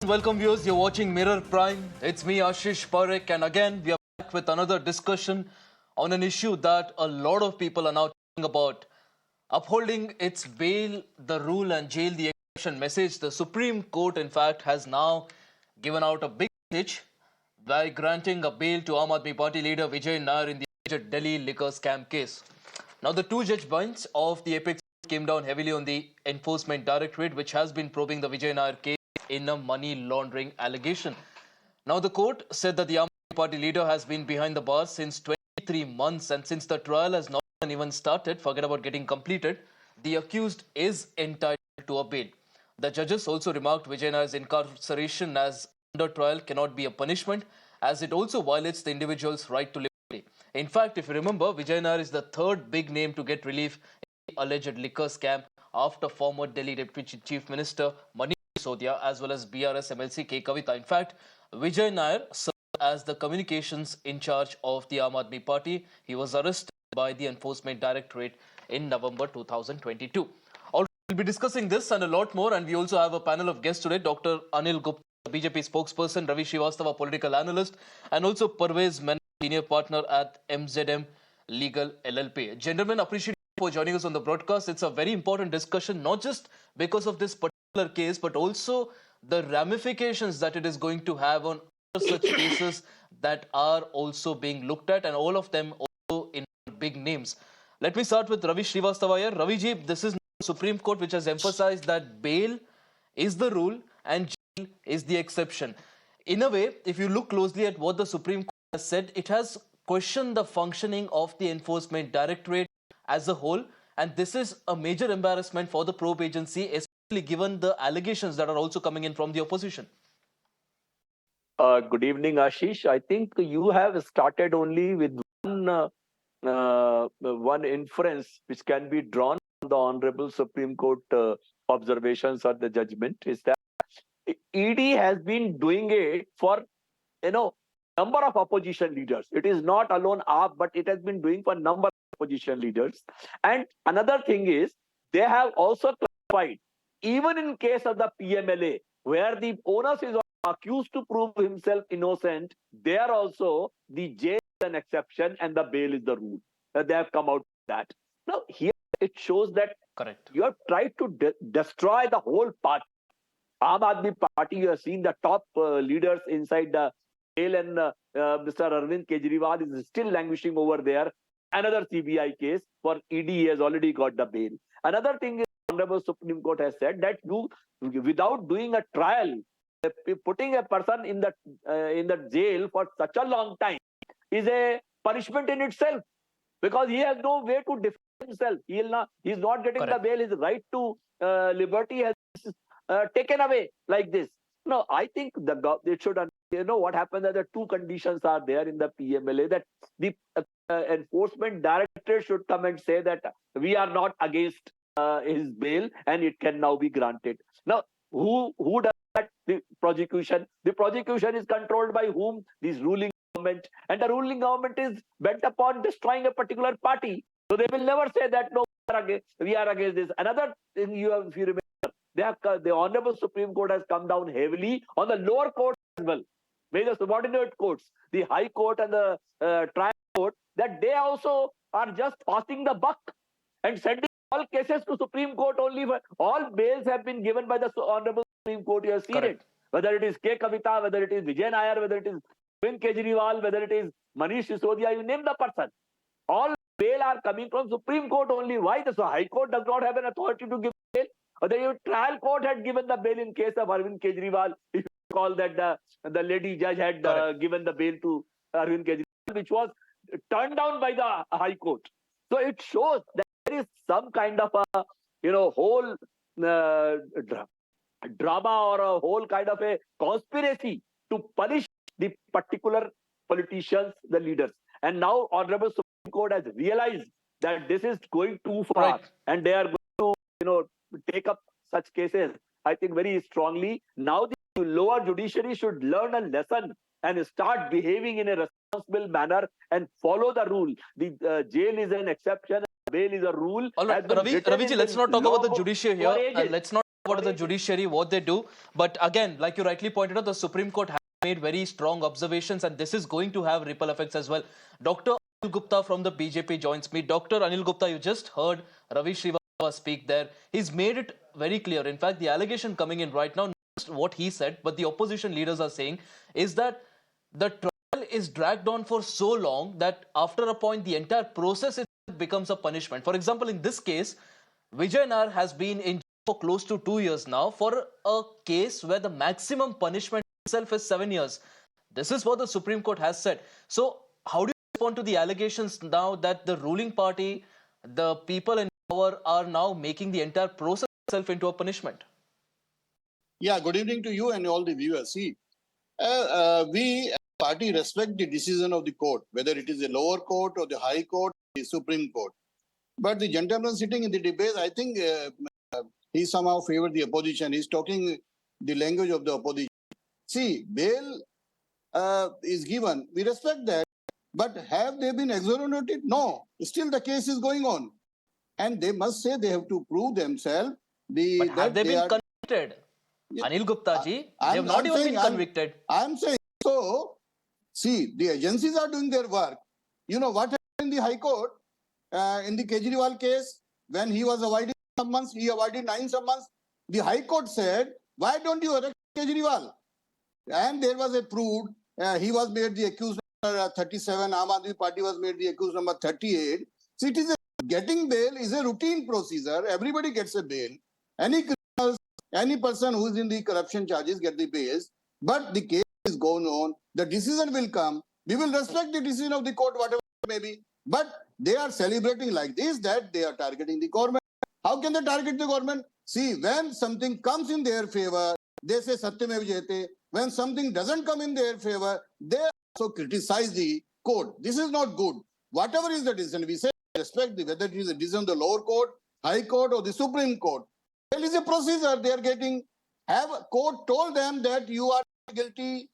welcome viewers. You're watching Mirror Prime. It's me, Ashish Pareek, and again we are back with another discussion on an issue that a lot of people are now talking about. Upholding its bail the rule and jail the exception message, the Supreme Court in fact has now given out a big message by granting a bail to Aam Aadmi Party leader Vijay Nair in the alleged Delhi liquor scam case. Now the two judge bench of the apex came down heavily on the Enforcement Directorate, which has been probing the Vijay Nair case in a money laundering allegation. Now the court said that the Aam Aadmi Party leader has been behind the bars since 23 months, and since the trial has not even started, forget about getting completed, the accused is entitled to a bail. The judges also remarked Vijay Nair's incarceration as under trial cannot be a punishment, as it also violates the individual's right to liberty. In fact, if you remember, Vijay Nair is the third big name to get relief in the alleged liquor scam after former Delhi Deputy Chief Minister Manish Sisodia as well as BRS MLC K. Kavita. In fact, Vijay Nair served as the communications in charge of the Aam Aadmi Party. He was arrested by the Enforcement Directorate in November 2022. We'll be discussing this and a lot more, and we also have a panel of guests today. Dr. Anil Gupta, BJP spokesperson, Ravi Srivastava Political Analyst, and also Parvez Menon, Senior Partner at MZM Legal LLP. Gentlemen, appreciate you for joining us on the broadcast. It's a very important discussion, not just because of this particular case, but also the ramifications that it is going to have on other such cases that are also being looked at, and all of them also in big names. Let me start with Ravi Srivastava here. Ravi ji, this is Supreme Court which has emphasized that bail is the rule and jail is the exception. In a way, if you look closely at what the Supreme Court has said, it has questioned the functioning of the Enforcement Directorate as a whole, and this is a major embarrassment for the probe agency, especially given the allegations that are also coming in from the opposition. Good evening, Ashish. I think you have started only with one inference which can be drawn from the Honorable Supreme Court observations or the judgment, is that ED has been doing it for, number of opposition leaders. It is not alone AAP, but it has been doing for number of opposition leaders. And another thing is, they have also clarified, even in case of the PMLA, where the onus is accused to prove himself innocent, there also the jail is an exception and the bail is the rule. They have come out with that. Now, here it shows that Correct. You have tried to destroy the whole party. Aam Aadmi Party, you have seen the top leaders inside the jail, and Mr. Arvind Kejriwal is still languishing over there. Another CBI case for ED, he has already got the bail. Another thing is, the Honorable Supreme Court has said that you, without doing a trial, putting a person in the jail for such a long time is a punishment in itself, because he has no way to defend himself. He is not getting Correct. the bail. His right to liberty has taken away like this. No, I think it should. What happens? That the two conditions are there in the PMLA, that the Enforcement Directorate should come and say that we are not against his bail and it can now be granted. Now, who does that? The prosecution. The prosecution is controlled by whom? This ruling government, and the ruling government is bent upon destroying a particular party. So they will never say that no, we are against this. Another thing, if you remember, the Honorable Supreme Court has come down heavily on the lower courts as well, the subordinate courts, the High Court and the Trial Court, that they also are just passing the buck and sending all cases to Supreme Court only. All bails have been given by the Honorable Supreme Court. You have seen Correct. it. Whether it is K. Kavita, whether it is Vijay Nair, whether it is Arvind Kejriwal, whether it is Manish Sisodia, you name the person. All bail are coming from Supreme Court only. Why? The High Court does not have an authority to give bail. Or the trial court had given the bail in case of Arvind Kejriwal. If you recall that the lady judge had given the bail to Arvind Kejriwal, which was turned down by the High Court. So it shows that there is some kind of a whole drama or a whole kind of a conspiracy to punish the particular politicians, the leaders. And now Honorable Supreme Court has realized that this is going too far, Right. and they are going to take up such cases, I think, very strongly. Now the lower judiciary should learn a lesson and start behaving in a responsible manner and follow the rule. The jail is an exception, bail is a rule. All right, Ravi ji, let's not talk about the judiciary here. Let's not what are the judiciary, what they do. But again, like you rightly pointed out, the Supreme Court has made very strong observations, and this is going to have ripple effects as well. Dr. Anil Gupta from the BJP joins me. Dr. Anil Gupta, you just heard Ravi Srivastava speak there. He's made it very clear. In fact, the allegation coming in right now, not just what he said, but the opposition leaders are saying, is that the trial is dragged on for so long that after a point, the entire process becomes a punishment. For example, in this case, Vijay Nair has been in jail for close to 2 years now for a case where the maximum punishment itself is 7 years. This is what the Supreme Court has said. So, how do you respond to the allegations now that the ruling party, the people in power, are now making the entire process itself into a punishment? Yeah, good evening to you and all the viewers. See, we as a party respect the decision of the court, whether it is the lower court or the high court, the Supreme Court. But the gentleman sitting in the debate, I think he somehow favored the opposition. He's talking the language of the opposition. See, bail is given. We respect that. But have they been exonerated? No. Still the case is going on. And they must say they have to prove themselves. But have they been convicted? Anil Gupta ji, they have not even been convicted. I'm saying so. See, the agencies are doing their work. You know what happened in the High Court? In the Kejriwal case, when he was avoiding some months, he avoided 9 some months. The High Court said, why don't you arrest Kejriwal? And there was a proved, he was made the accused number 37, Aam Aadmi Party was made the accused number 38. So it is getting bail is a routine procedure. Everybody gets a bail. Any criminals, any person who is in the corruption charges get the bails. But the case is going on. The decision will come. We will respect the decision of the court, whatever it may be. But they are celebrating like this, that they are targeting the government. How can they target the government? See, when something comes in their favor, they say Satyamev Jayate. When something doesn't come in their favor, they also criticize the court. This is not good. Whatever is the decision, we say respect whether it is a decision of the lower court, high court, or the Supreme Court. There is a procedure they are getting. Have a court told them that you are guilty?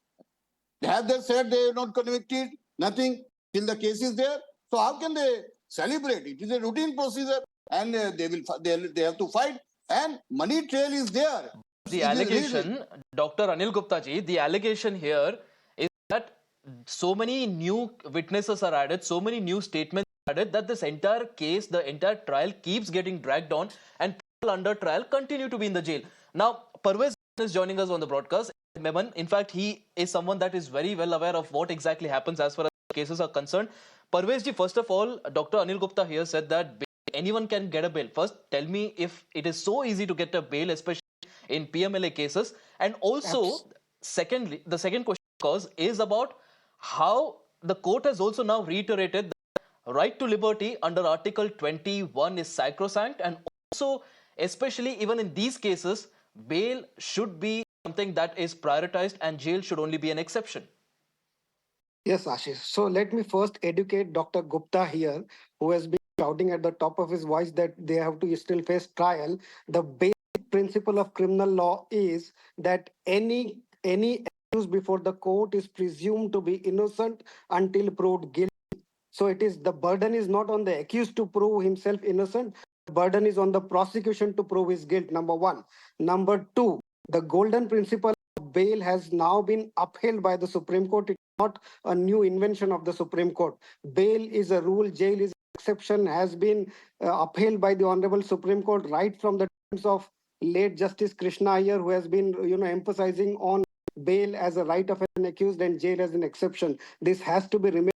Have they said they are not convicted? Nothing till the case is there. So how can they celebrate? It is a routine procedure, and they have to fight. And money trail is there. The allegation, Dr. Anil Gupta ji, the allegation here is that so many new witnesses are added, so many new statements are added, that this entire case, the entire trial keeps getting dragged on, and people under trial continue to be in the jail. Now, Parvez is joining us on the broadcast. Meman, in fact, he is someone that is very well aware of what exactly happens as far as cases are concerned. Parvez ji, first of all, Dr. Anil Gupta here said that anyone can get a bail. First, tell me if it is so easy to get a bail, especially in PMLA cases. And also, secondly, the second question, of course, is about how the court has also now reiterated the right to liberty under Article 21 is sacrosanct, and also, especially even in these cases, bail should be something that is prioritized and jail should only be an exception. Yes, Ashish. So let me first educate Dr. Gupta here, who has been shouting at the top of his voice that they have to still face trial. The basic principle of criminal law is that any accused before the court is presumed to be innocent until proved guilty. So it is the burden is not on the accused to prove himself innocent. The burden is on the prosecution to prove his guilt, number one. Number two, the golden principle of bail has now been upheld by the Supreme Court. It's not a new invention of the Supreme Court. Bail is a rule, jail is an exception, has been upheld by the Honorable Supreme Court right from the times of late Justice Krishna Iyer, who has been emphasizing on bail as a right of an accused and jail as an exception. This has to be remembered.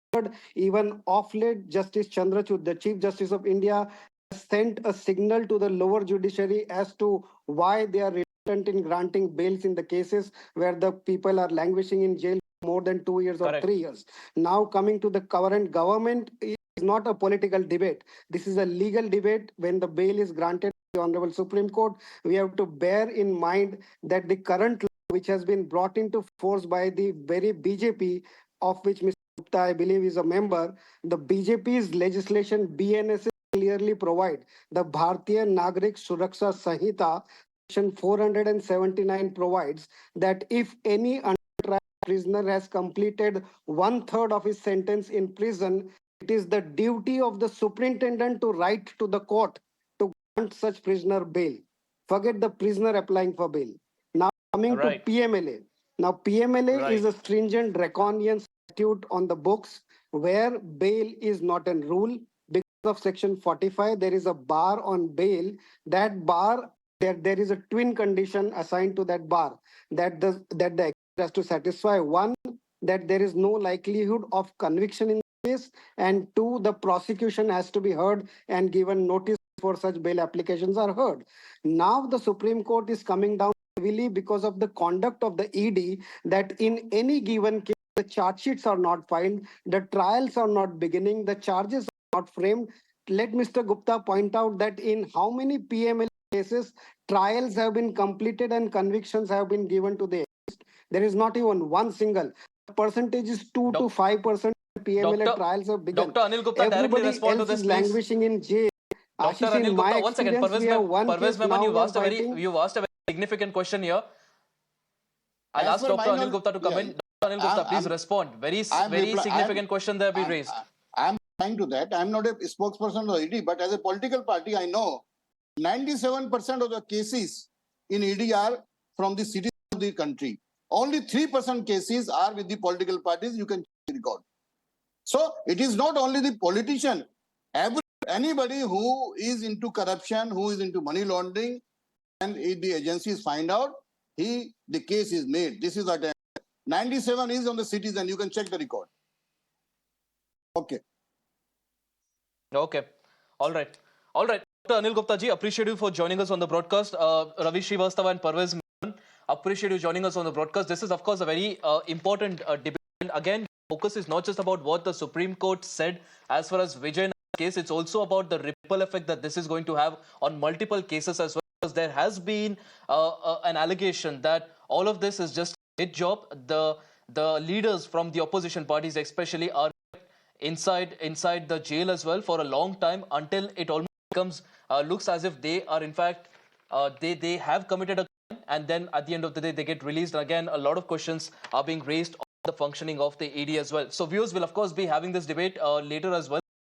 Even of late, Justice Chandrachud, the Chief Justice of India, has sent a signal to the lower judiciary as to why they are reluctant in granting bails in the cases where the people are languishing in jail for more than 2 years or Correct. 3 years. Now coming to the current government, it is not a political debate. This is a legal debate. When the bail is granted by the Honorable Supreme Court, we have to bear in mind that the current law, which has been brought into force by the very BJP, of which Mr. Gupta, I believe, is a member, the BJP's legislation, BNS, clearly provide the Bharatiya Nagrik Suraksha Sanhita, section 479 provides that if any under-trial prisoner has completed 1/3 of his sentence in prison, it is the duty of the superintendent to write to the court to grant such prisoner bail. Forget the prisoner applying for bail. Now coming to Right. PMLA. Now PMLA is Right. a stringent draconian statute on the books where bail is not a rule. Because of section 45, there is a bar on bail. That bar, there is a twin condition assigned to that bar that the has to satisfy. One, that there is no likelihood of conviction in the case, and two, the prosecution has to be heard and given notice before such bail applications are heard. Now the Supreme Court is coming down heavily because of the conduct of the ED, that in any given case the charge sheets are not filed, the trials are not beginning, the charges are not framed. Let Mr. Gupta point out that in how many PML cases trials have been completed and convictions have been given to the accused. There is not even one single. The percentage is 2 to Doc, 5% PMLA Doctor trials have begun. Dr. Anil Gupta, directly Everybody respond to else this, is please. languishing in jail. Dr. Ashish, in Anil my Gupta, one second. experience, we have one Parvez case Memon, now you've we are asked a very fighting. significant question here. I'll As ask per Dr. my Anil knowledge, Gupta to come yeah, in. Dr. Anil Gupta, please respond. I'm Very reply, significant question that we I'm, raised. I'm replying to that. I'm not a spokesperson of ED, but as a political party, I know 97% of the cases in ED are from the citizens of the country. Only 3% cases are with the political parties. You can check the record. So it is not only the politician. Anybody who is into corruption, who is into money laundering, and if the agencies find out, the case is made. This is what 97 is on the citizen. You can check the record. Okay. Okay. All right. All right. Dr. Anil Gupta ji, appreciate you for joining us on the broadcast. Ravi Srivastava and Parvez Memon, appreciate you joining us on the broadcast. This is, of course, a very important debate. And again, focus is not just about what the Supreme Court said as far as Vijay Nair case. It's also about the ripple effect that this is going to have on multiple cases as well. Because there has been an allegation that all of this is just a hit job. The leaders from the opposition parties, especially, are inside the jail as well for a long time until it almost becomes looks as if they are in fact they have committed a crime, and then at the end of the day they get released. And again, a lot of questions are being raised on the functioning of the AD as well. So viewers will of course be having this debate later as well.